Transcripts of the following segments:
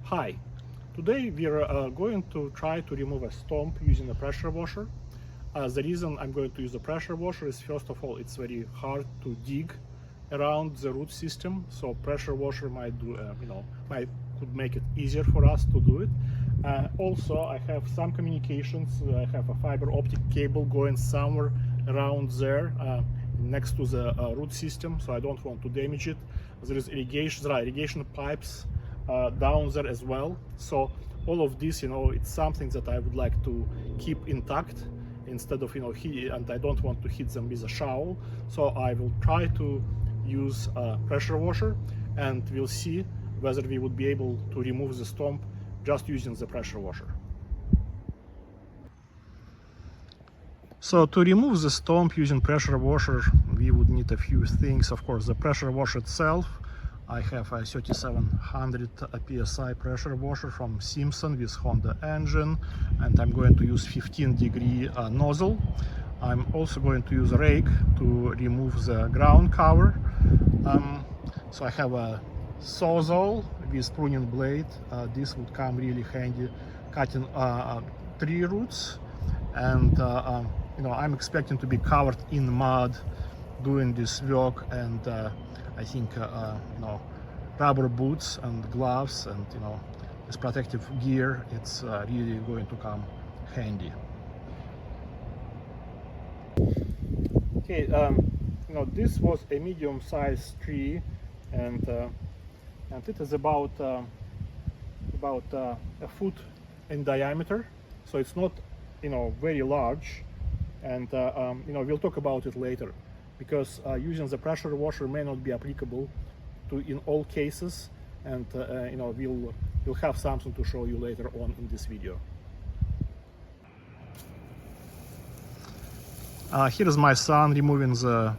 Hi, today we are going to try to remove a stump using a pressure washer. The reason I'm going to use a pressure washer is, first of all, it's very hard to dig around the root system, so pressure washer might do, could make it easier for us to do it. Also, I have some communications. I have a fiber optic cable going somewhere around there next to the root system, so I don't want to damage it. There are irrigation pipes down there as well. So all of this, it's something that I would like to keep intact instead of, and I don't want to hit them with a shovel. So I will try to use a pressure washer, and we'll see whether we would be able to remove the stump just using the pressure washer. So to remove the stump using pressure washer, we would need a few things. Of course, the pressure washer itself. I have a 3700 psi pressure washer from Simpson with Honda engine, and I'm going to use 15-degree nozzle. I'm also going to use a rake to remove the ground cover. So I have a sawzall with pruning blade. This would come really handy cutting tree roots, and I'm expecting to be covered in mud doing this work, and I think rubber boots and gloves and this protective gear, it's really going to come handy. Okay, this was a medium-sized tree, and it is about a foot in diameter, so it's not very large, and we'll talk about it later, because using the pressure washer may not be applicable to in all cases, and we'll have something to show you later on in this video. Here is my son removing the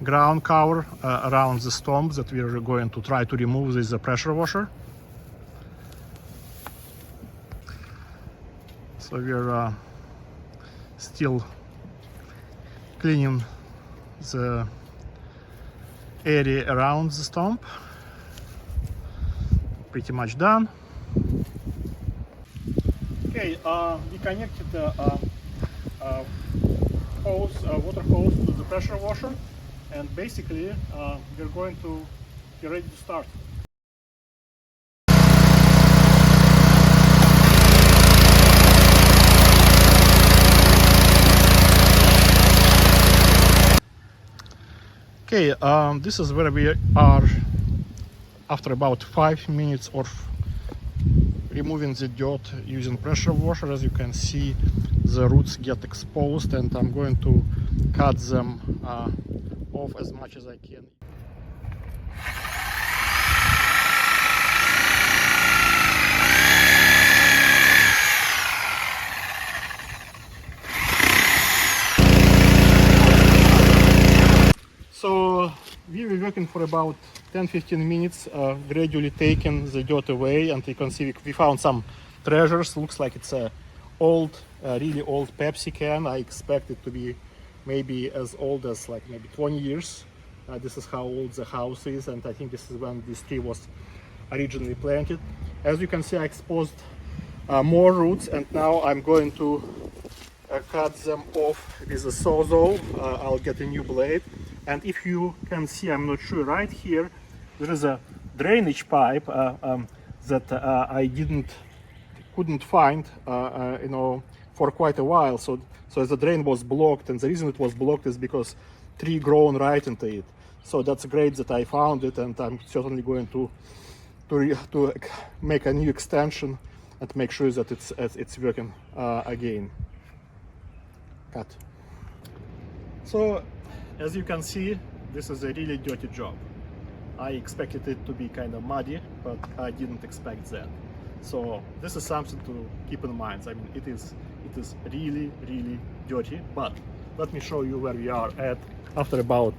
ground cover around the stump that we are going to try to remove with the pressure washer. So we're still cleaning the area around the stump. Pretty much done. Okay, we connected the water hose to the pressure washer, and basically we're going to be ready to start. Okay, this is where we are after about 5 minutes of removing the dirt using pressure washer. As you can see, the roots get exposed, and I'm going to cut them off as much as I can. So we were working for about 10-15 minutes, gradually taking the dirt away, and you can see we found some treasures. Looks like it's a really old Pepsi can. I expect it to be maybe as old as like maybe 20 years. This is how old the house is, and I think this is when this tree was originally planted. As you can see, I exposed more roots, and now I'm going to cut them off with a sawzall. I'll get a new blade. And if you can see, I'm not sure, right here there is a drainage pipe that I couldn't find for quite a while. So the drain was blocked, and the reason it was blocked is because tree grown right into it. So that's great that I found it, and I'm certainly going to make a new extension and make sure that it's working again. Cut. So as you can see, this is a really dirty job. I expected it to be kind of muddy, but I didn't expect that. So this is something to keep in mind. I mean, it is really, really dirty, but let me show you where we are at after about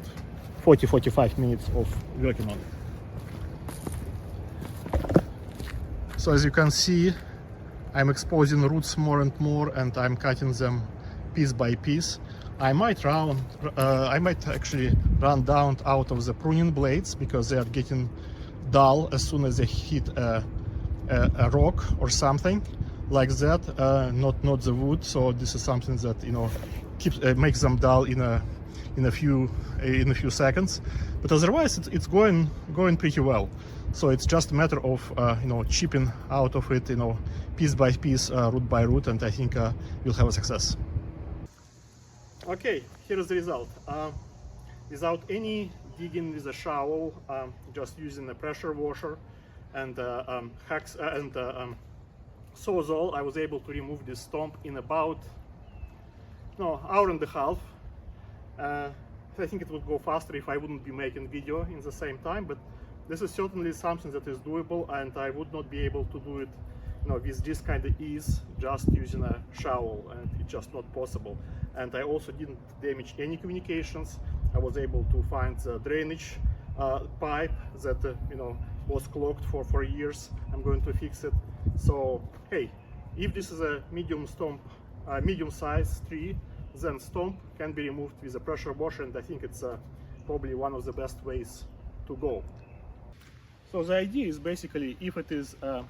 40-45 minutes of working on it. So as you can see, I'm exposing roots more and more, and I'm cutting them piece by piece. I might actually run down out of the pruning blades because they are getting dull as soon as they hit a rock or something like that, not the wood. So this is something that keeps makes them dull in a few seconds. But otherwise, it's going pretty well. So it's just a matter of chipping out of it, piece by piece, root by root, and I think you'll have a success. Okay, here is the result. Without any digging with a shovel, just using a pressure washer and sawzall, I was able to remove this stump in about hour and a half. I think it would go faster if I wouldn't be making video in the same time, but this is certainly something that is doable, and I would not be able to do it with this kind of ease just using a shovel, and it's just not possible. And I also didn't damage any communications. I was able to find the drainage pipe that was clogged for years. I'm going to fix it. So hey, if this is a medium-sized tree, then stump can be removed with a pressure washer, and I think it's probably one of the best ways to go. So the idea is basically, if it is a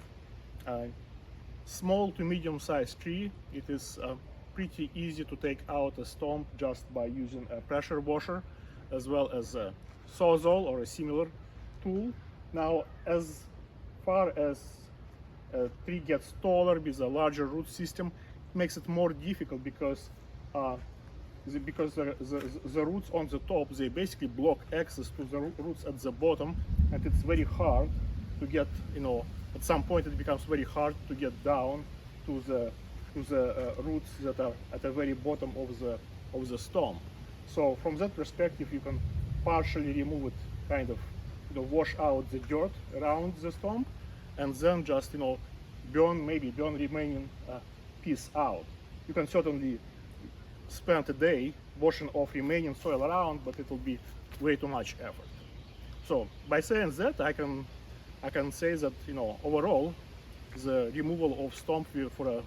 small to medium-sized tree, it is pretty easy to take out a stump just by using a pressure washer, as well as a sawzall or a similar tool. Now, as far as a tree gets taller with a larger root system, it makes it more difficult because the roots on the top, they basically block access to the roots at the bottom, and it's very hard to get, at some point it becomes very hard to get down to the roots that are at the very bottom of the stump. So from that perspective, you can partially remove it, kind of wash out the dirt around the stump, and then just burn remaining piece out. You can certainly spend a day washing off remaining soil around, but it will be way too much effort. So by saying that, I can say that overall the removal of stump for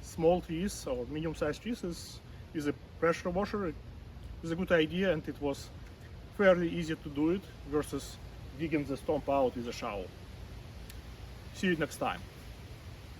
small trees or medium-sized trees is a pressure washer is a good idea, and it was fairly easy to do it versus digging the stump out with a shovel. See you next time.